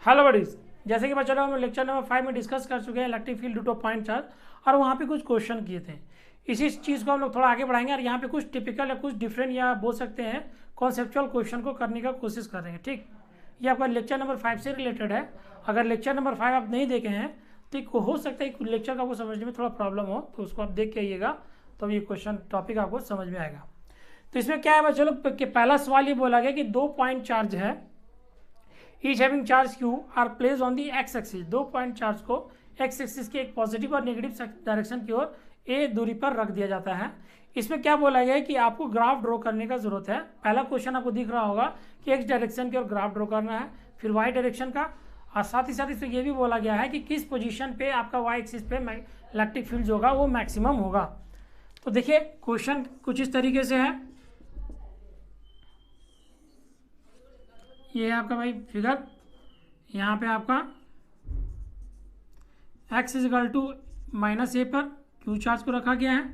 Hello buddies, जैसे कि बच्चों हम लेक्चर नंबर 5 में डिस्कस कर चुके हैं electric field due two point charge, और वहाँ पे कुछ क्वेश्चन किए थे। इसी चीज़ को हम लोग थोड़ा आगे बढ़ाएंगे और यहाँ पे कुछ टिपिकल या कुछ डिफरेंट या बोल सकते हैं कॉन्सेप्चुअल क्वेश्चन को करने का कोशिश कर रहे हैं। ठीक, ये आपका लेक्चर नंबर 5 से रिलेटेड है। अगर लेक्चर नंबर 5 आप नहीं देखे हैं तो हो सकता है कि लेक्चर का आपको समझने में थोड़ा प्रॉब्लम हो, तो उसको आप देख के आइएगा तो ये क्वेश्चन टॉपिक आपको समझ में आएगा। तो इसमें क्या है बच्चों लोग कि पहला सवाल ये बोला गया कि 2 पॉइंट चार्ज है, each having charge Q R place on the x axis. 2 point charge को एक्स एक्सिस के एक पॉजिटिव और नेगेटिव डायरेक्शन की ओर ए दूरी पर रख दिया जाता है। इसमें क्या बोला गया है कि आपको ग्राफ ड्रॉ करने का जरूरत है। पहला क्वेश्चन आपको दिख रहा होगा कि एक्स डायरेक्शन की ओर ग्राफ ड्रॉ करना है, फिर वाई डायरेक्शन का, और साथ ही साथ इसमें यह भी बोला गया है कि किस पोजीशन पे आपका वाई एक्सिस पे इलेक्ट्रिक फील्ड होगा वो मैक्सिमम होगा। तो देखिए क्वेश्चन कुछ इस तरीके से है। ये है आपका भाई फिगर, यहाँ पे आपका x इजिकल टू माइनस ए पर क्यू चार्ज को रखा गया है,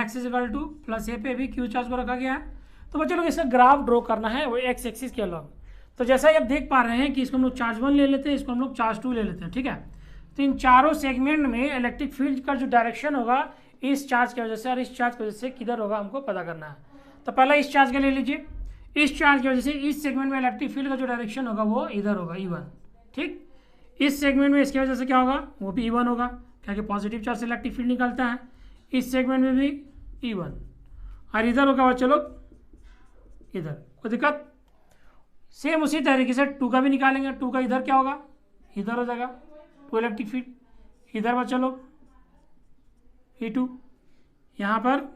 x इजिकल टू प्लस ए पे भी क्यू चार्ज को रखा गया है। तो बच्चों लोग इसका ग्राफ ड्रॉ करना है वो एक्स एक्सिस के अलॉन्ग। तो जैसा ही आप देख पा रहे हैं कि इसको हम लोग चार्ज 1 ले लेते हैं, इसको हम लोग चार्ज 2 ले लेते हैं। ठीक है, तो इन चारों सेगमेंट में इलेक्ट्रिक फील्ड का जो डायरेक्शन होगा इस चार्ज की वजह से और इस चार्ज की वजह से किधर होगा हमको पता करना है। तो पहला इस चार्ज का ले लीजिए। इस चार्ज की वजह से इस सेगमेंट में इलेक्ट्रिक फील्ड का जो डायरेक्शन होगा वो इधर होगा, E1। ठीक, इस सेगमेंट में इसकी वजह से क्या होगा, वो भी E1 होगा क्योंकि पॉजिटिव चार्ज से इलेक्ट्रिक फील्ड निकलता है। इस सेगमेंट में भी E1, और इधर होगा बच्चों लोग इधर, कोई दिक्कत। सेम उसी तरीके से 2 का भी निकालेंगे। 2 का इधर क्या होगा, इधर हो जाएगा 2 इलेक्ट्रिक फील्ड। इधर बच्चों लोग E2, यहाँ पर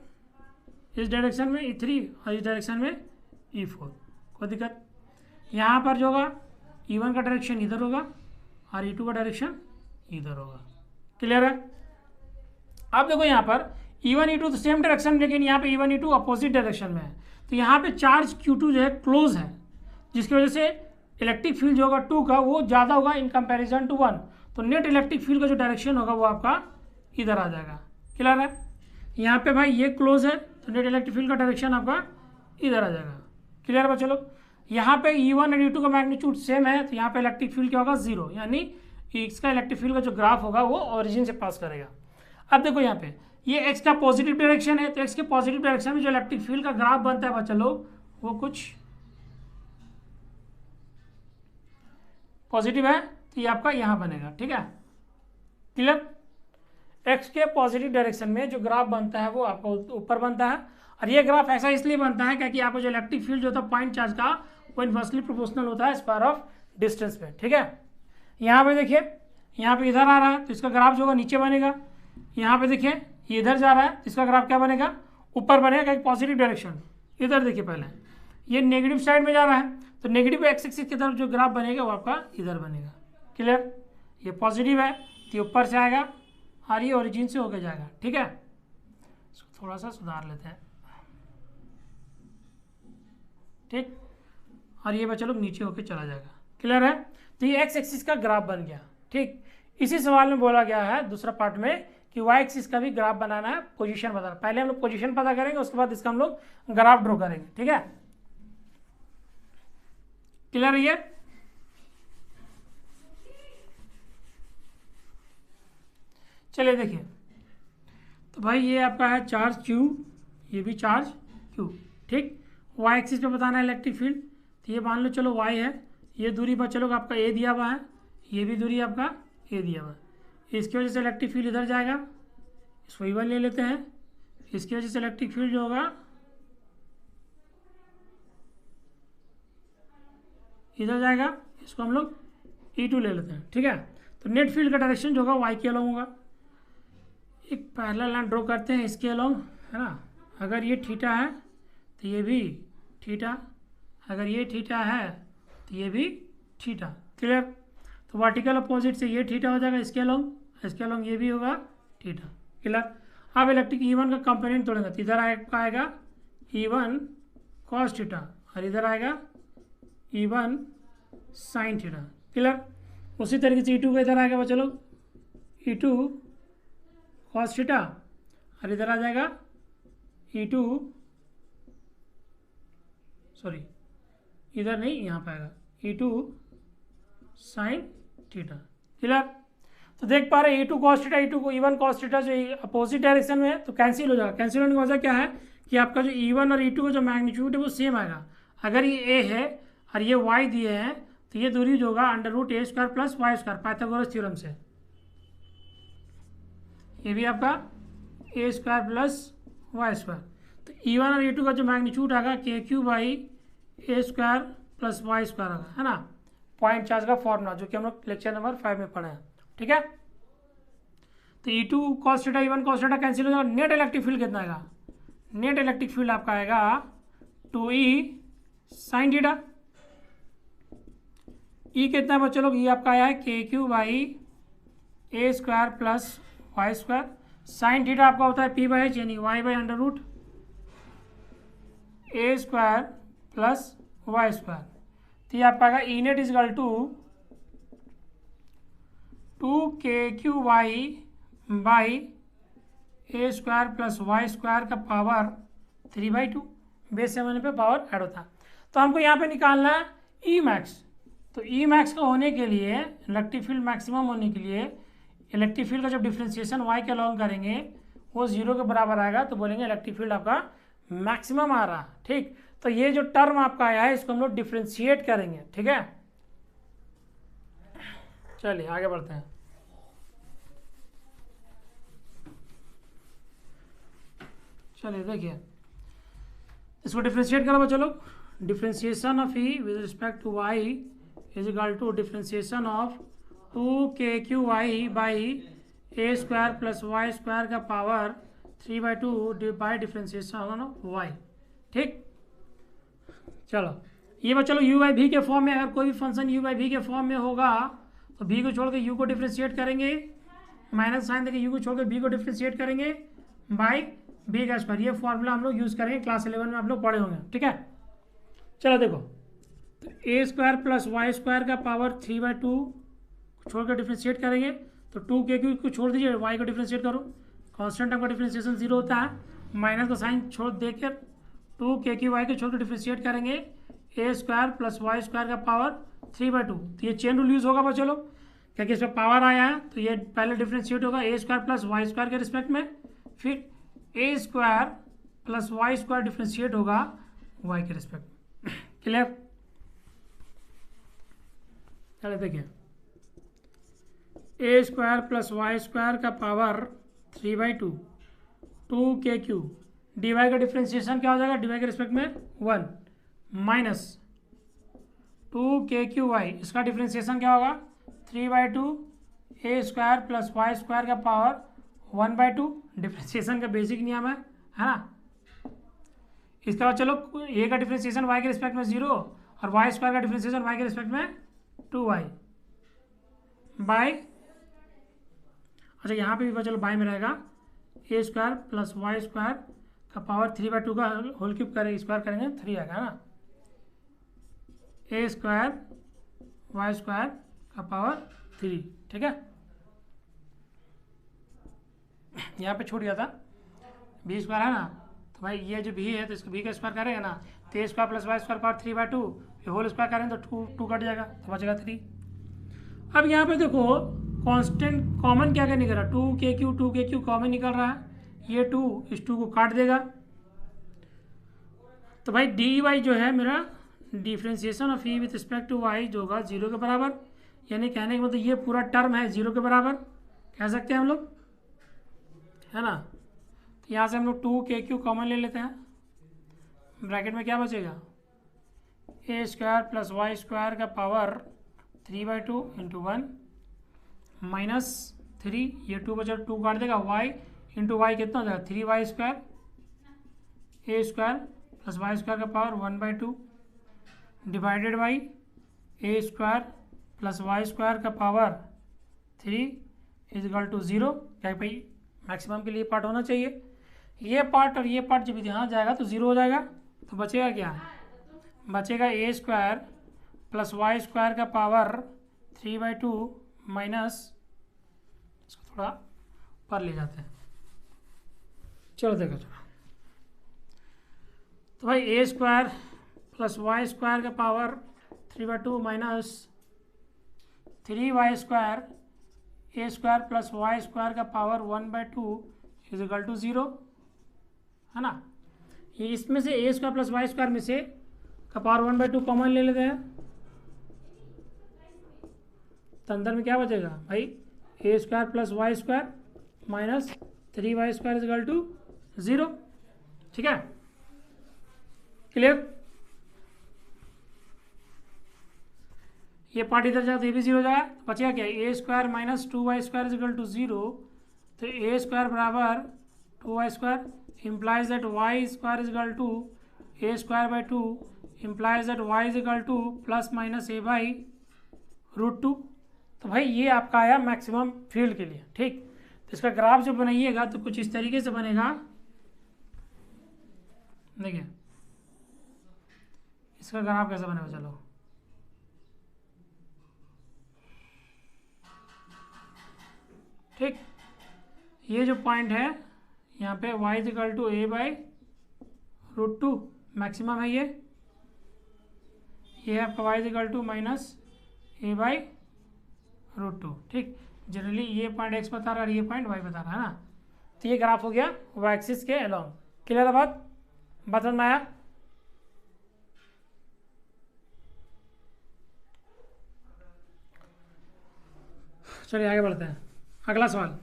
इस डायरेक्शन में E3 और इस डायरेक्शन में E4, कोई दिक्कत। यहाँ पर जो होगा E1 का डायरेक्शन इधर होगा और E2 का डायरेक्शन इधर होगा। क्लियर है। अब देखो यहाँ पर E1 E2 तो सेम डायरेक्शन, लेकिन यहाँ पे E1 E2 अपोजिट डायरेक्शन में है। तो यहाँ पे चार्ज Q2 जो है क्लोज है, जिसकी वजह से इलेक्ट्रिक फील्ड जो होगा 2 का वो ज़्यादा होगा इन कंपेरिजन टू 1। तो नेट इलेक्ट्रिक फील्ड का जो डायरेक्शन होगा वो आपका इधर आ जाएगा। क्लियर है। यहाँ पे भाई ये क्लोज है तो नेट इलेक्ट्रिक फील्ड का डायरेक्शन आपका इधर आ जाएगा। क्लियर बच्चों लोग। यहाँ पे E1 और E2 का मैग्नीट्यूड सेम है, तो यहाँ पे इलेक्ट्रिक फील्ड क्या होगा 0, यानी इसका इलेक्ट्रिक फील्ड का जो ग्राफ होगा वो ओरिजिन से पास करेगा। अब देखो यहाँ पे ये x का पॉजिटिव डायरेक्शन है, तो x के पॉजिटिव डायरेक्शन में जो इलेक्ट्रिक फील्ड का ग्राफ बनता है बच्चों लोग वो कुछ पॉजिटिव है, तो ये आपका यहाँ बनेगा। ठीक है, क्लियर। x के पॉजिटिव डायरेक्शन में जो ग्राफ बनता है वो आपका ऊपर बनता है, और ये ग्राफ ऐसा इसलिए बनता है क्योंकि आपको जो इलेक्ट्रिक फील्ड जो होता है पॉइंट चार्ज का वो इन्वर्सली प्रोपोर्शनल होता है स्क्वायर ऑफ डिस्टेंस पे। ठीक है, यहाँ पे देखिए यहाँ पे इधर आ रहा है तो इसका ग्राफ जो होगा नीचे बनेगा। यहाँ पे देखिए ये इधर जा रहा है तो इसका ग्राफ क्या बनेगा, ऊपर बनेगा क्योंकि पॉजिटिव डायरेक्शन। इधर देखिए पहले ये नेगेटिव साइड में जा रहा है तो नेगेटिव एक्स एक्सिस की तरफ जो ग्राफ बनेगा वो आपका इधर बनेगा। क्लियर। ये पॉजिटिव है तो ये ऊपर से आएगा और ये ओरिजिन से होकर जाएगा। ठीक है, इसको थोड़ा सा सुधार लेते हैं। ठीक, और ये बच्चा लोग नीचे होके चला जाएगा। क्लियर है। तो ये एक्स एक्सिस का ग्राफ बन गया। ठीक, इसी सवाल में बोला गया है दूसरा पार्ट में कि वाई एक्सिस का भी ग्राफ बनाना है, पोजीशन बताना। पहले हम लोग पोजीशन पता करेंगे, उसके बाद इसका हम लोग ग्राफ ड्रॉ करेंगे। ठीक है, क्लियर है ये। चलिए देखिए, तो भाई ये आपका है चार्ज Q, ये भी चार्ज Q। ठीक, वाई एक्सिस पे बताना है इलेक्ट्रिक फील्ड, तो ये मान लो चलो y है, ये दूरी पर चलो आपका a दिया हुआ है, ये भी दूरी आपका a दिया हुआ है। इसकी वजह से इलेक्ट्रिक फील्ड इधर जाएगा, इसको E1 ले लेते हैं। इसकी वजह से इलेक्ट्रिक फील्ड जो होगा इधर जाएगा, इसको हम लोग E2 ले लेते हैं। ठीक है, तो नेट फील्ड का डायरेक्शन जो होगा y के अलॉन्ग होगा। एक पैरेलल लाइन ड्रॉ करते हैं इसके अलॉन्ग, है ना। अगर ये थीटा है तो ये भी थीटा, अगर ये थीटा है तो ये भी थीटा। क्लियर। तो वर्टिकल अपोजिट से ये थीटा हो जाएगा इसके अलॉन्ग ये भी होगा थीटा। क्लियर। अब इलेक्ट्रिक E1 का कंपोनेंट तोड़ेंगे तो इधर आएगा E1 कॉस थीटा और इधर आएगा E1 साइन थीटा। क्लियर। उसी तरीके से E2 का इधर आएगा बच्चों लोग E2 कॉस थीटा और इधर आ जाएगा E2 सॉरी इधर नहीं, यहाँ पे आएगा E2 साइन थीटा। क्लियर? तो देख पा रहे E2 cos थीटा, E2 को E1 cos थीटा जो अपोजिट डायरेक्शन में है तो कैंसिल हो जाएगा। कैंसिल होने की वजह क्या है कि आपका जो E1 और E2 का जो मैग्नीट्यूड है वो सेम आएगा। अगर ये A है और ये Y दिए हैं तो ये दूरी जो होगा √a² plus y square Pythagoras theorem से। ये भी आपका a² प्लस y स्क्वायर। तो E1 और E2 का जो मैग्नीट्यूड आएगा KQ/a² प्लस y स्क्वायर आएगा, है ना। पॉइंट चार्ज का फॉर्मूला जो कि हम लोग लेक्चर नंबर 5 में पढ़े हैं। ठीक है, तो E2 cos theta E1 cos theta cancel हो जाएगा। नेट इलेक्ट्रिक फील्ड कितना आएगा? नेट इलेक्ट्रिक फील्ड आपका आएगा 2E साइन थीटा। E कितना है बच्चों लोग? ये आपका आया है KQ/a² plus y square. Sine theta आपका होता है P/h यानी y/√a² प्लस y स्क्वायर। तो ये आपका आएगा E net is equal to 2KQY/a² plus y square का पावर 3/2। बेस से होने पे पावर ऐड होता है। तो हमको यहाँ पे निकालना है E मैक्स। तो E मैक्स का होने के लिए, इलेक्ट्रिक फील्ड मैक्सिमम होने के लिए, इलेक्ट्रिक फील्ड का जब डिफ्रेंशिएशन y के अलॉन्ग करेंगे वो 0 के बराबर आएगा तो बोलेंगे इलेक्ट्रिक फील्ड आपका मैक्सिमम आ रहा है। ठीक, तो ये जो टर्म आपका आया है इसको हम लोग डिफ्रेंशिएट करेंगे। ठीक है, चलिए आगे बढ़ते हैं। चलिए देखिए, इसको डिफ्रेंशिएट करो बच्चों लोग। Differentiation of E with respect to y is equal to differentiation of 2KQY/a² plus y square का power 3/2 by differentiation of y। ठीक, चलो ये बच्चा लोग u बाई v के फॉर्म में, अगर कोई भी फंक्शन u बाई v के फॉर्म में होगा तो v को छोड़ के u को डिफ्रेंशिएट करेंगे, माइनस साइन देके u को छोड़ के v को डिफ्रेंशिएट करेंगे बाई v का स्क्वायर। ये फॉर्मूला हम लोग यूज़ करेंगे, क्लास 11 में आप लोग पढ़े होंगे। ठीक है, चलो देखो, तो a² प्लस y स्क्वायर का पावर 3/2 छोड़ कर डिफ्रेंशिएट करेंगे तो 2KQ को छोड़ दीजिए, y को डिफ्रेंशिएट करो, कांस्टेंट टर्म का डिफ्रेंशिएशन 0 होता है, माइनस का साइन छोड़ देकर 2KQY को छोड़ कर डिफ्रेंशिएट करेंगे a² प्लस y स्क्वायर का पावर 3/2। तो ये चेन रूल यूज़ होगा बच्चों लोग, क्योंकि इसमें पावर आया है तो ये पहले डिफ्रेंशिएट होगा a² प्लस y स्क्वायर के रिस्पेक्ट में, फिर a² plus y square differentiate होगा y के रिस्पेक्ट में। क्लियर? चलिए देखिए, a² प्लस y स्क्वायर का पावर 3/2 2KQ, dy का डिफ्रेंशिएशन क्या हो जाएगा? dy के रिस्पेक्ट में 1 माइनस 2KQY, इसका डिफ्रेंशिएशन क्या होगा? 3/2 a² प्लस y स्क्वायर का पावर 1/2। डिफ्रेंशिएशन का बेसिक नियम है ना। इसके बाद चलो a का डिफ्रेंशिएशन y के रिस्पेक्ट में 0 और y स्क्वायर का डिफ्रेंशिएशन y के रिस्पेक्ट में 2y बाई, अच्छा यहाँ पे भी चलो बाई में रहेगा a² प्लस y स्क्वायर का पावर 3/2 का होल क्यूब करेंगे, स्क्वायर करेंगे 3 आएगा ना, a² y स्क्वायर का पावर 3। ठीक है, यहाँ पे छूट गया था b स्क्वायर है ना, तो भाई ये जो b है तो इसको b का स्क्वायर करेंगे ना, तो a² plus y square power 3/2 whole square करेंगे तो 2 कट जाएगा तो बचेगा 3। अब यहाँ पे देखो कांस्टेंट कॉमन क्या क्या निकल रहा है? 2KQ कॉमन निकल रहा है, ये 2 इस 2 को काट देगा तो भाई dy जो है मेरा differentiation of E with respect to y जो होगा 0 के बराबर, यानी कहने का मतलब ये पूरा टर्म है 0 के बराबर कह सकते हैं हम लोग, है ना। तो यहाँ से हम लोग 2KQ कॉमन ले लेते हैं, ब्रैकेट में क्या बचेगा? a² प्लस y स्क्वायर का पावर 3/2 इंटू 1 माइनस 3, ये 2 बचा 2 काट देगा, y इंटू वाई कितना हो जाएगा? 3y square, a² plus y square का power 1/2 divided by a² plus y square का पावर 3 इजकल टू 0। क्या भाई मैक्सिमम के लिए पार्ट होना चाहिए, ये पार्ट और ये पार्ट जब यहाँ जाएगा तो 0 हो जाएगा, तो बचेगा क्या? बचेगा a² प्लस y स्क्वायर का पावर 3/2 माइनस, इसको थोड़ा पर ले जाते हैं, चलो देखो थोड़ा, तो भाई a² प्लस y स्क्वायर का power 3/2 minus 3y² a² plus y² का पावर 1/2 इज इक्वल टू 0, है ना। ये इसमें से a² प्लस y² में से का पावर 1/2 कॉमन ले लेते हैं, तो अंदर में क्या बचेगा भाई, a² plus y² minus 3y² is equal to 0, ठीक है, क्लियर। ये पार्ट इधर जाए तो ये भी 0 हो जाएगा, तो बचेगा क्या, a² minus 2y² is equal to 0, तो a² बराबर 2y² implies that y² is equal to a²/2 implies that y is equal to plus minus a/√2। तो भाई ये आपका आया मैक्सिमम फील्ड के लिए, ठीक। तो इसका ग्राफ जो बनाइएगा तो कुछ इस तरीके से बनेगा, देखिए इसका ग्राफ कैसे बनेगा, चलो ठीक। ये जो पॉइंट है यहाँ पे y is equal to a/√2 maximum है, ये आपका y is equal to minus a/√2, ठीक। जनरली ये पॉइंट x बता रहा है और ये पॉइंट y बता रहा है ना। तो ये ग्राफ हो गया y एक्सिस के अलोंग। क्लियर है बात समझ में आया। चलिए आगे बढ़ते हैं, अगला सवाल।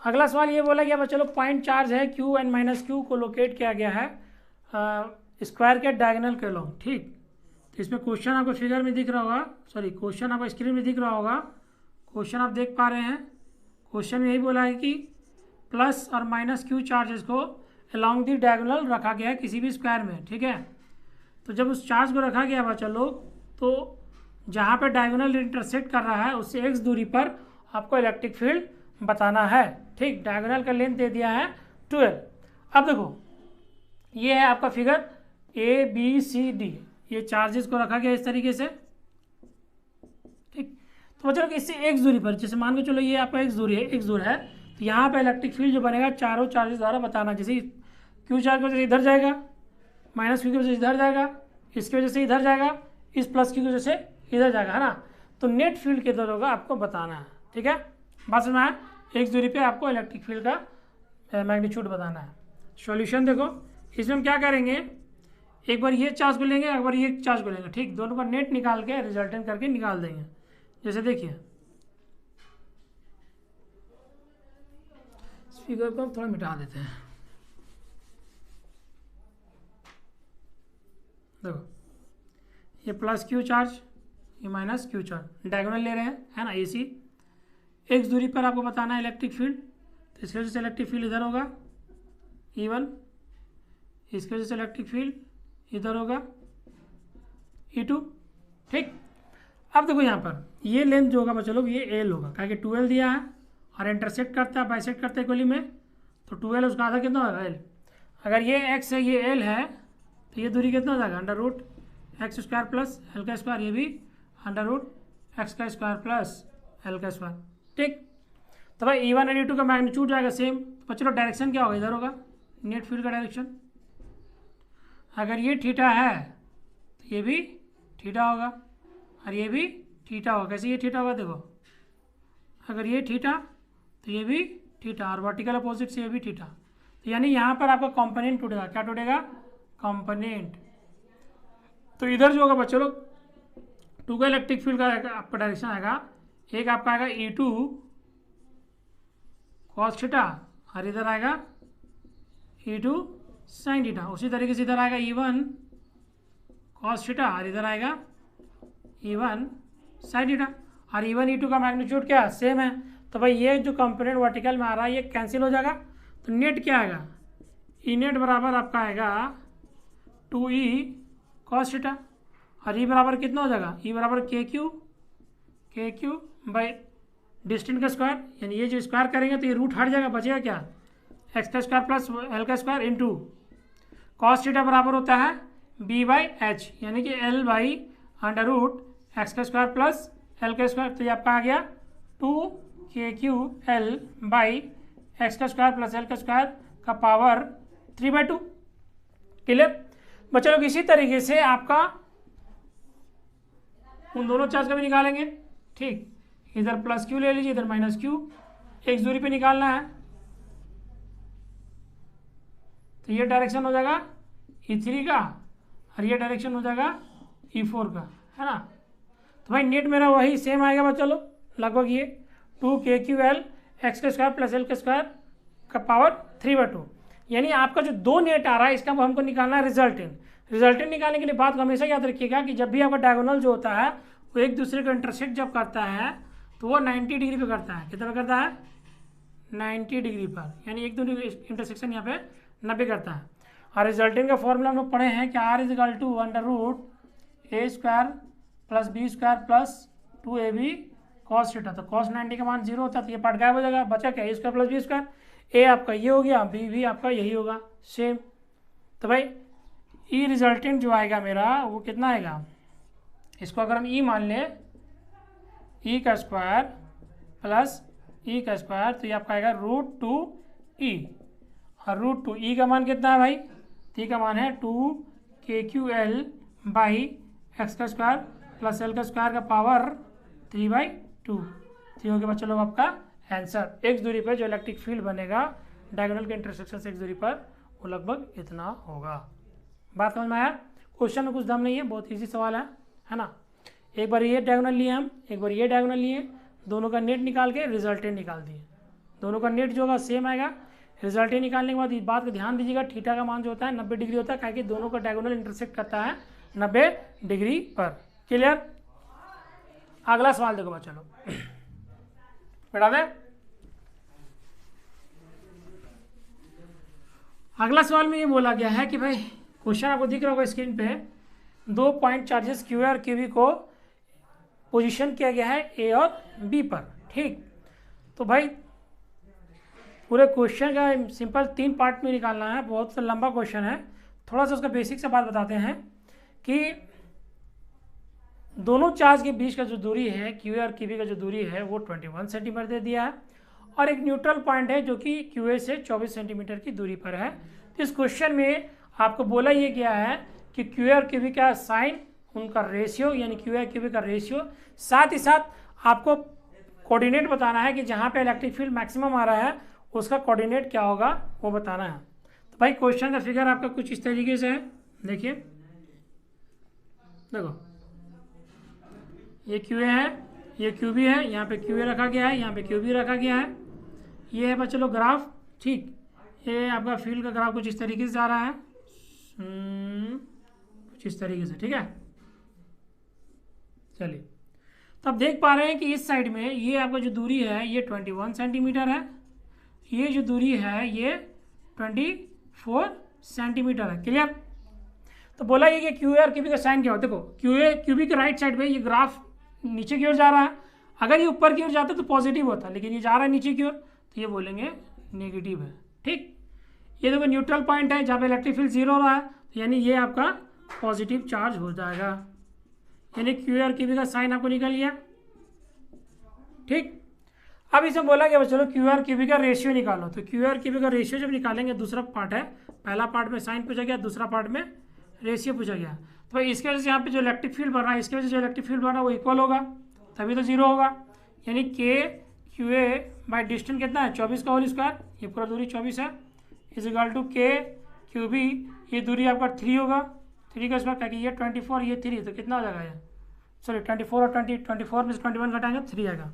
अगला सवाल ये बोला गया, चलो पॉइंट चार्ज है Q एन माइनस क्यू को लोकेट किया गया है स्क्वायर के डायगोनल के अलोंग, ठीक। तो इसमें क्वेश्चन आपको फिगर में दिख रहा होगा, सॉरी क्वेश्चन आपको स्क्रीन में दिख रहा होगा, क्वेश्चन आप देख पा रहे हैं। क्वेश्चन में यही बोला है कि प्लस और माइनस क्यू चार्जेस को अलोंग दी डायगोनल रखा गया है किसी भी स्क्वायर में, ठीक है। तो जब उस चार्ज को रखा गया बच्चा लोग, तो जहाँ पे डायगोनल इंटरसेक्ट कर रहा है उससे x दूरी पर आपको इलेक्ट्रिक फील्ड बताना है, ठीक। डायगोनल का लेंथ दे दिया है 12। अब देखो ये है आपका फिगर ABCD, ये चार्जेस को रखा गया इस तरीके से, ठीक। तो बच्चों इससे x दूरी पर, जैसे मान के चलो ये आपका x दूरी है, x दूर है, तो यहाँ पे इलेक्ट्रिक फील्ड जो बनेगा चारों चार्जेस द्वारा बताना। जैसे Q चार्ज की वजह से इधर जाएगा, माइनस Q की वजह से इधर जाएगा, इसकी वजह से इधर जाएगा, इस प्लस Q की वजह से इधर जाएगा, है ना। तो नेट फील्ड किधर होगा आपको बताना है, ठीक है। बात समझ में आया। x दूरी पे आपको इलेक्ट्रिक फील्ड का मैग्नीट्यूड बताना है। सॉल्यूशन देखो, इसमें हम क्या करेंगे, एक बार ये चार्ज को लेंगे, एक बार ये चार्ज को लेंगे, ठीक। दोनों का नेट निकाल के रिजल्टेंट करके निकाल देंगे। जैसे देखिए फिगर को थोड़ा मिटा देते हैं, देखो ये प्लस क्यू चार्ज, ये माइनस क्यू चार्ज, डायगोनल ले रहे हैं, है ना। AC x दूरी पर आपको बताना है इलेक्ट्रिक फील्ड, तो इसकी वजह से इलेक्ट्रिक फील्ड इधर होगा E1, इसकी वजह से इलेक्ट्रिक फील्ड इधर होगा E2, ठीक। अब देखो यहाँ पर ये लेंथ जो होगा बच्चों लोग ये L होगा, क्या कि 2L दिया है और इंटरसेक्ट करता है, बाइसेक्ट करता है इक्वली में, तो 2L उसका आधा कितना होगा L। अगर ये x है ये L है, तो ये दूरी कितना हो जाएगा, √x² प्लस L², ये भी √x² प्लस L², ठीक। तो भाई E1 और E2 का मैग्नीट्यूड जाएगा सेम। तो चलो डायरेक्शन क्या होगा, इधर होगा नेट फील्ड का डायरेक्शन। अगर ये थीटा है तो ये भी थीटा होगा और ये भी थीटा होगा। कैसे ये थीटा होगा, देखो अगर ये थीटा तो ये भी थीटा, और वर्टिकल अपोजिट से ये भी थीटा। तो यानी यहाँ पर आपका कंपोनेंट टूटेगा, क्या टूटेगा, कंपोनेंट। तो इधर जो होगा बच्चों लोग 2 का इलेक्ट्रिक फील्ड का आपका डायरेक्शन आएगा, एक आपका आएगा E2 cos थीटा और इधर आएगा E2 sin थीटा। उसी तरीके से इधर आएगा E1 cos थीटा और इधर आएगा E1 sin थीटा, और E1 E2 का मैग्नीट्यूड क्या सेम है। तो भाई ये जो कंपोनेंट वर्टिकल में आ रहा है ये कैंसिल हो जाएगा, तो नेट क्या आएगा, ई नेट बराबर आपका आएगा 2E cos थीटा, और ई बराबर कितना हो जाएगा, ई बराबर KQ बाई डिस्टेंस का स्क्वायर, यानी ये जो स्क्वायर करेंगे तो ये रूट हट जाएगा, बचेगा क्या, x² plus L² into cos theta बराबर होता है B/H, यानी कि L/√x² प्लस L²। तो ये आपका आ गया 2KQL बाई एक्स का स्क्वायर प्लस एल का स्क्वायर का पावर 3/2। क्लियर बच्चा लोग? इसी तरीके से आपका उन दोनों चार्ज का भी निकालेंगे। ठीक, इधर प्लस क्यू ले लीजिए, इधर माइनस क्यू, एक्स दूरी पे निकालना है। तो ये डायरेक्शन हो जाएगा E3 का और ये डायरेक्शन हो जाएगा E4 का, है ना। तो भाई नेट मेरा वही सेम आएगा बच्चा लोग, लगभग ये 2KQL एक्स का स्क्वायर प्लस एल का स्क्वायर का पावर 3/2। यानी आपका जो दो नेट आ रहा है इसका हमको निकालना है रिजल्टेंट। रिजल्टेंट निकालने के लिए बात को हमेशा याद रखिएगा कि जब भी आपका डायगोनल जो होता है वो एक दूसरे को इंटरसेक्ट जब करता है तो वो 90 डिग्री पे करता है। कितना पे करता है? 90 डिग्री पर, यानी एक दूसरे इंटरसेक्शन यहाँ पे 90 करता है। और रिजल्टेंट का फॉर्मूला हम लोग पढ़े हैं कि R = √a² plus b² plus 2ab cos theta. तो cos 90 का मान 0 होता है, तो ये पार्ट गायब हो जाएगा, बचा क्या? a² plus b²। ए आपका ये हो गया, बी भी आपका यही होगा सेम। तो भाई ई रिजल्टेंट जो आएगा मेरा वो कितना आएगा? इसको अगर हम ई मान लें, ई का स्क्वायर प्लस ई का स्क्वायर, तो ये आपका आएगा √2e। और √2e का मान कितना है भाई? ई का मान है 2KQL बाई एक्स का स्क्वायर प्लस एल का स्क्वायर का पावर 3/2। तो हो गया बच्चों लोग आपका आंसर। एक्स दूरी पर जो इलेक्ट्रिक फील्ड बनेगा डायगोनल के इंटरसेक्शन से एक्स दूरी पर वो लगभग इतना होगा। बात समझ में आया? क्वेश्चन में कुछ दम नहीं है, बहुत इजी सवाल है ना। एक बार ये डायगोनल लिए हम, एक बार ये डायगोनल लिए, दोनों का नेट निकाल के रिजल्टेंट निकाल दिए। दोनों का नेट जो होगा सेम आएगा। रिजल्टेंट निकालने के बाद इस बात का ध्यान दीजिएगा, थीटा का मान जो होता है 90 डिग्री होता है, क्योंकि दोनों का डायगोनल इंटरसेक्ट करता है 90 डिग्री पर। क्लियर? अगला सवाल देखो बच्चों लोग, बेटा दे। अगला सवाल में ये बोला गया है कि भाई क्वेश्चन आपको दिख रहा होगा स्क्रीन पे, 2 पॉइंट चार्जेस क्यू और क्यूबी को पोजीशन किया गया है ए और बी पर। ठीक, तो भाई पूरे क्वेश्चन का सिंपल 3 पार्ट में निकालना है, बहुत सा लंबा क्वेश्चन है। थोड़ा सा उसका बेसिक से बात बताते हैं कि दोनों चार्ज के बीच का जो दूरी है क्यू और क्यूबी का जो दूरी है वो 21 सेंटीमीटर दे दिया है, और एक न्यूट्रल पॉइंट है जो कि क्यूए से 24 सेंटीमीटर की दूरी पर है। तो इस क्वेश्चन में आपको बोला ये गया है कि क्यू और क्यूबी का साइन, उनका रेशियो, यानी क्यू और क्यूबी का रेशियो, साथ ही साथ आपको कोऑर्डिनेट बताना है कि जहाँ पे इलेक्ट्रिक फील्ड मैक्सिमम आ रहा है उसका कोऑर्डिनेट क्या होगा वो बताना है। तो भाई क्वेश्चन का फिगर आपका कुछ इस तरीके से है, देखिए, देखो ये क्यू है, ये क्यूबी है, यहाँ पे क्यू रखा गया है, यहाँ पे क्यूबी रखा गया है। ये है बच्चों लोग ग्राफ। ठीक, ये आपका फील्ड का ग्राफ कुछ इस तरीके से जा रहा है, कुछ इस तरीके से। ठीक है, चलिए, तो आप देख पा रहे हैं कि इस साइड में ये आपका जो दूरी है ये 21 सेंटीमीटर है, ये जो दूरी है ये 24 सेंटीमीटर है। क्लियर? तो बोला ये कि क्यू और क्यूबी का साइन क्या हो? देखो क्यूबी के राइट साइड पे ये ग्राफ नीचे की ओर जा रहा है, अगर ये ऊपर की ओर जाता तो पॉजिटिव होता, लेकिन ये जा रहा है नीचे की ओर, तो ये बोलेंगे नेगेटिव है। ठीक, ये देखो न्यूट्रल पॉइंट है जहाँ पे इलेक्ट्रिक फील्ड 0 हो रहा है, तो यानी ये आपका पॉजिटिव चार्ज हो जाएगा, यानी क्यू और क्यूबी का साइन आपको निकल गया। ठीक, अब इसमें बोला गया चलो क्यू और क्यूबी का रेशियो निकालो। तो क्यू और क्यूबी का रेशियो जब निकालेंगे, दूसरा पार्ट है, पहला पार्ट में साइन पूछा गया, दूसरा पार्ट में रेशियो पूछा गया। तो भाई इसके वजह से यहाँ पे जो इलेक्ट्रिक फील्ड बन रहा है, इसके वजह से जो इलेक्ट्रिक फील्ड बन रहा है वो इक्वल होगा, तभी तो 0 होगा। यानी के क्यू ए बाई डिस्टेंस कितना है? 24 का होल स्क्वायर, ये पूरा दूरी 24 है, इज इक्वल टू के क्यू बी, ये दूरी आपका 3 होगा, 3 का स्क्वायर, क्योंकि ये 24 ये 3, तो कितना हो जाएगा ये? सॉरी 24 और 24 में से 21 घटाएंगे 3 आएगा,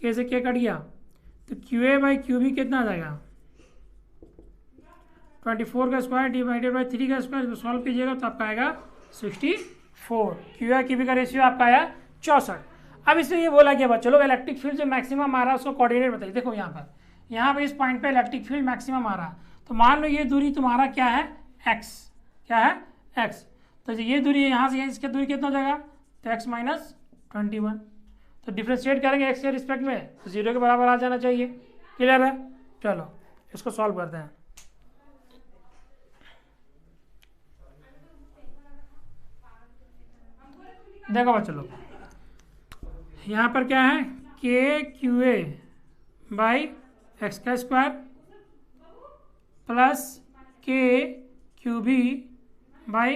के से के कट गया, तो Q A by Q B कितना आ जाएगा? 24 का स्क्वायर डिवाइडेड बाई 3 का स्क्वायर, इसको सॉल्व कीजिएगा तो आपका आएगा 64। क्यू ए क्यू बी का रेशियो आपका आया 64। अब इसमें ये बोला गया बच्चों लोग इलेक्ट्रिक फील्ड जो मैक्सिमम आ रहा है उसको कोऑर्डिनेट बताइए। देखो यहाँ पर इस पॉइंट पे इलेक्ट्रिक फील्ड मैक्सिमम आ रहा है, तो मान लो ये दूरी तुम्हारा क्या है? x, क्या है? x। तो ये दूरी यहाँ से इसकी दूरी कितना हो जाएगा? तो x - 21। तो डिफ्रेंशिएट करेंगे x के रिस्पेक्ट में, तो 0 के बराबर आ जाना चाहिए। क्लियर है? चलो इसको सॉल्व करते हैं। देखो बच्चों लोग, यहाँ पर क्या है? K Q A by X का square plus K Q B by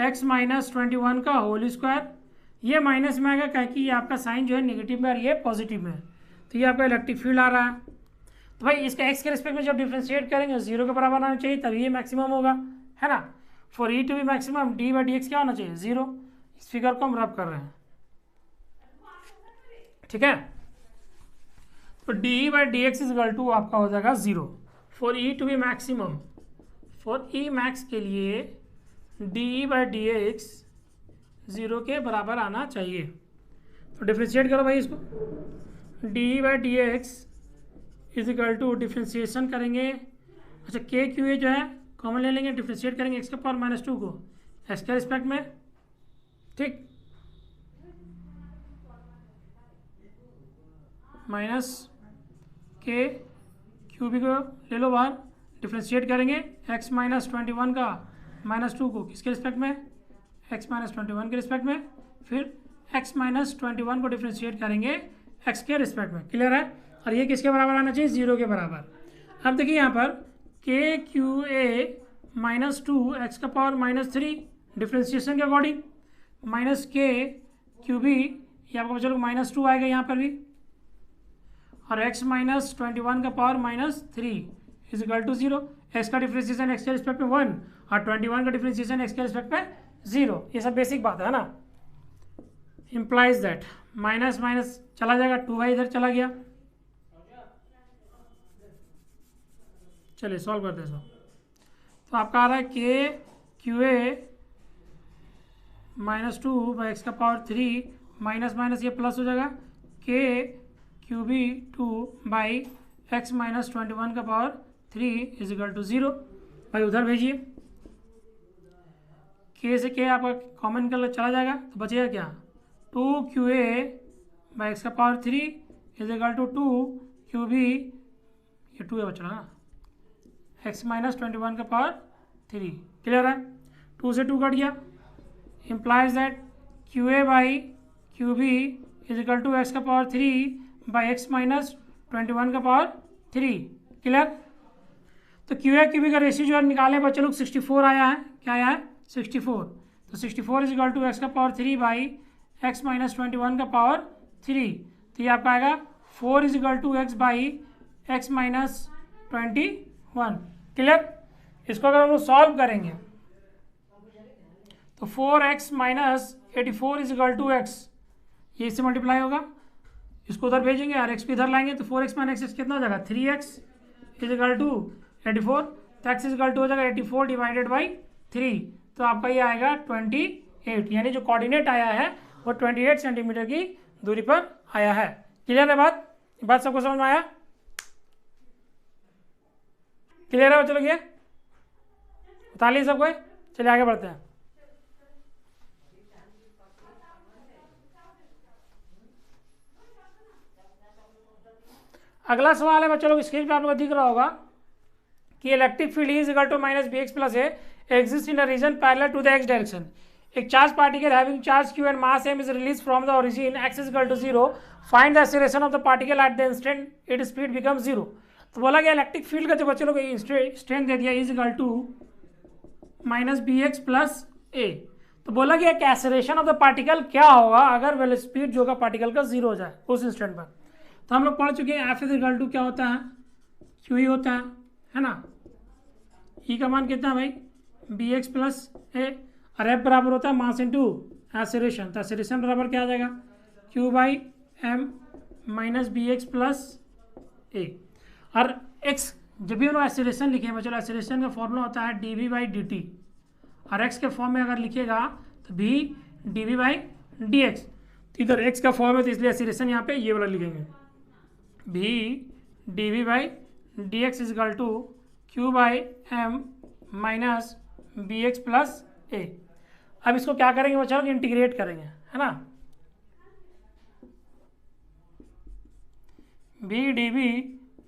X minus 21 का होल स्क्वायर। ये माइनस में आएगा क्या कि ये आपका साइन जो है नेगेटिव में और ये पॉजिटिव में है, तो ये आपका इलेक्ट्रिक फील्ड आ रहा है। तो भाई इसका एक्स के रिस्पेक्ट में जब डिफ्रेंशिएट करेंगे 0 के बराबर आना चाहिए, तभी ये मैक्सिमम होगा, है ना। For E to be maximum D by D X क्या होना चाहिए 0। इस फिगर को हम रब कर रहे हैं, ठीक है। तो D by D X is equal to आपका हो जाएगा 0 for E to be maximum. For E max के लिए डी बाई डी एक्स 0 के बराबर आना चाहिए। तो डिफ्रेंशिएट करो भाई इसको, D by D X is equal to differentiation करेंगे, अच्छा के क्यू ए जो है कॉमन ले लेंगे, डिफ्रेंशिएट करेंगे एक्स के पावर -2 को एक्स के रिस्पेक्ट में, ठीक, माइनस के क्यू बी को ले लो बाहर, डिफ्रेंशिएट करेंगे एक्स माइनस 21 का -2 को किसके रिस्पेक्ट में, एक्स माइनस 21 के रिस्पेक्ट में, फिर एक्स माइनस 21 को डिफ्रेंशिएट करेंगे एक्स के रिस्पेक्ट में, क्लियर है। और ये किसके बराबर आना चाहिए 0 के बराबर। अब देखिए यहाँ पर के क्यू ए -2 एक्स का पावर -3 डिफ्रेंशिएशन के अकॉर्डिंग, माइनस के क्यू बी ये आपका चलो -2 आएगा यहाँ पर भी, और x माइनस 21 का पावर -3 इजकल टू 0। एक्स का डिफ्रेंशिएशन एक्स के रिस्पेक्ट में 1 और 21 का डिफ्रेंशिएशन एक्स के रिस्पेक्ट में 0। ये सब बेसिक बात है ना। इम्प्लाइज दैट माइनस माइनस चला जाएगा, 2y इधर चला गया, चलिए सॉल्व करते हैं इसको। तो आपका आ रहा है K Q A -2 by X का पावर 3 माइनस माइनस ये प्लस हो जाएगा, K Q B 2 by X minus 21 का पावर 3 इजिकल टू 0। भाई उधर भेजिए, के से के आपका कॉमन कर चला जाएगा, तो बचेगा क्या 2 क्यू ए बाई एक्स का power 3 is equal to 2 Q B, ये 2 है बच रहा ना, एक्स माइनस 21 का पावर 3, क्लियर है। 2 से 2 कट गया, implies that Q A by Q B is equal to X का पावर 3 बाई एक्स माइनस 21 का पावर 3, क्लियर। तो क्यू ए क्यू बी का रेशियो जो है निकाले बच्चे लोग 64 आया है, क्या आया है 64। तो 64 इजिकल टू एक्स का पावर 3 बाई एक्स माइनस 21 का पावर 3, तो ये आपका आएगा 4 is equal to X by X minus 21, clear. इसको अगर हम लोग सॉल्व करेंगे तो 4x minus 84 is equal to x, ये इससे मल्टीप्लाई होगा, इसको उधर भेजेंगे और x भी इधर लाएंगे, तो 4x माइनस x कितना हो जाएगा 3x इजिकल टू 84, तो x इजिकल टू हो जाएगा 84 डिवाइडेड बाई 3, तो आपका ये आएगा 28, यानी जो कोऑर्डिनेट आया है वो 28 सेंटीमीटर की दूरी पर आया है, क्लियर है बात सबको समझ में आया, क्लियर है। चलो ये बता लीजिए सबको, चलिए आगे बढ़ते हैं। अगला सवाल है बच्चों लोग, स्क्रीन पे आप लोगों को दिख रहा होगा कि electric field is equal to minus B X plus A exist in a region parallel to the X direction. एक charge particle having charge Q and mass M is release from the origin X is equal to 0, find the acceleration of the particle at the instant it speed become 0। तो बोला गया electric field का जो बच्चों लोग strength दे दिया is equal to minus B X plus A. तो बोला गया कि एक्सीलरेशन ऑफ द पार्टिकल क्या होगा अगर वेल स्पीड जो का पार्टिकल का 0 हो जाए उस इंस्टेंट पर। तो हम लोग पढ़ चुके हैं एफ इज इक्वल टू क्या होता है क्यू ई होता है ना। ई का मान कितना है भाई बी एक्स प्लस ए, और एफ बराबर होता है मास इंटू एक्सीलरेशन। तो एक्सीलरेशन बराबर क्या आ जाएगा Q by M minus B X plus A. और एक्स जब भी उन्होंने एक्सीलरेशन लिखे हैं बच्चों, एक्सीलरेशन का फॉर्मूला होता है D V by D T, और एक्स के फॉर्म में अगर लिखेगा तो भी D V by D X. तो इधर एक्स का फॉर्म है तो इसलिए एक्सीलरेशन यहाँ पे ये वाला लिखेंगे भी D V by D X is equal to Q by M minus B X plus A. अब इसको क्या करेंगे बच्चों इंटीग्रेट करेंगे, है ना। B D V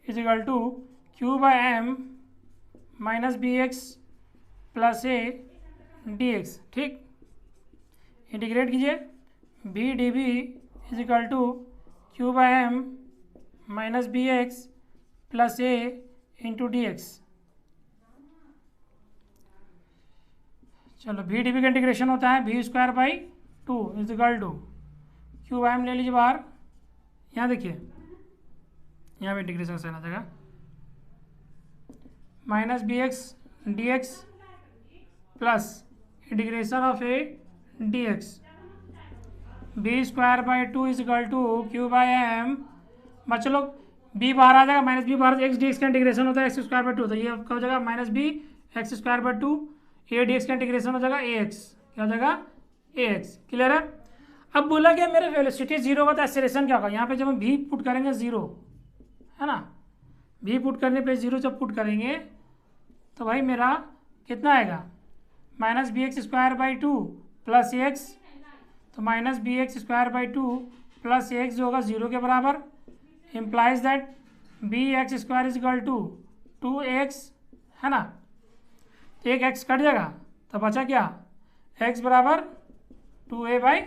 is equal to Q by M minus B X plus A D X, ठीक। Integrate कीजिए B D V is equal to Q by M minus B X plus A into D X. चलो V D V का integration होता है V square by 2 is equal to cube M ले लीजिए बाहर। यहाँ देखिए यहाँ पे इंटीग्रेशन से आ जाएगा minus B X D X plus integration of A D X B square by 2 is equal to Q by M. बच्चों लोग बी बाहर आ जाएगा माइनस बी बाहर एक्स डी एक्स का इंटीग्रेशन होता है एक्स स्क्वायर बाई 2 तो ये आपका हो जाएगा minus B X square by 2 A D X का इंटीग्रेशन हो जाएगा ए एक्स क्या हो जाएगा ए एक्स। क्लियर है। अब बोला गया मेरे वेलोसिटी जीरो होगा तो एक्सेलरेशन क्या होगा। यहाँ पे जब हम भी पुट करेंगे जीरो है ना भी पुट करने पे जीरो जब पुट करेंगे तो भाई मेरा कितना आएगा minus B X square by 2 plus A X तो minus B X square by 2 plus A X जो होगा जीरो के बराबर implies that B X square is equal to 2x है ना। एक एक्स कट जाएगा तो बचा क्या x बराबर 2a बाई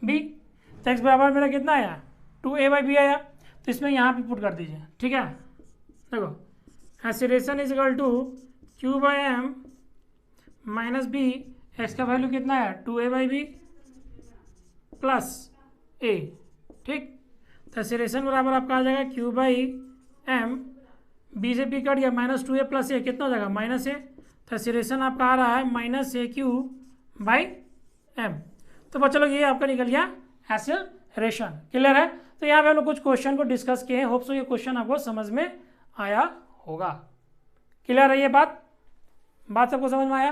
बी। तो x बराबर मेरा कितना आया 2a बाई बी आया तो इसमें यहाँ पे पुट कर दीजिए। ठीक है देखो acceleration is equal to Q by M minus B X का वैल्यू कितना है 2a बाई बी प्लस ए। ठीक तो एक्सीलरेशन बराबर आपका आ जाएगा क्यू बाई एम बी से बी कट गया माइनस 2a प्लस ए कितना हो जाएगा माइनस ए। तो एक्सीलरेशन आपका आ रहा है minus A Q by M. तो बच्चों लोग ये आपका निकल गया एक्सीलरेशन। क्लियर है। तो यहाँ पे हम लोग कुछ क्वेश्चन को डिस्कस किए हैं होप सो ये क्वेश्चन आपको समझ में आया होगा। क्लियर है ये बात सबको समझ में आया।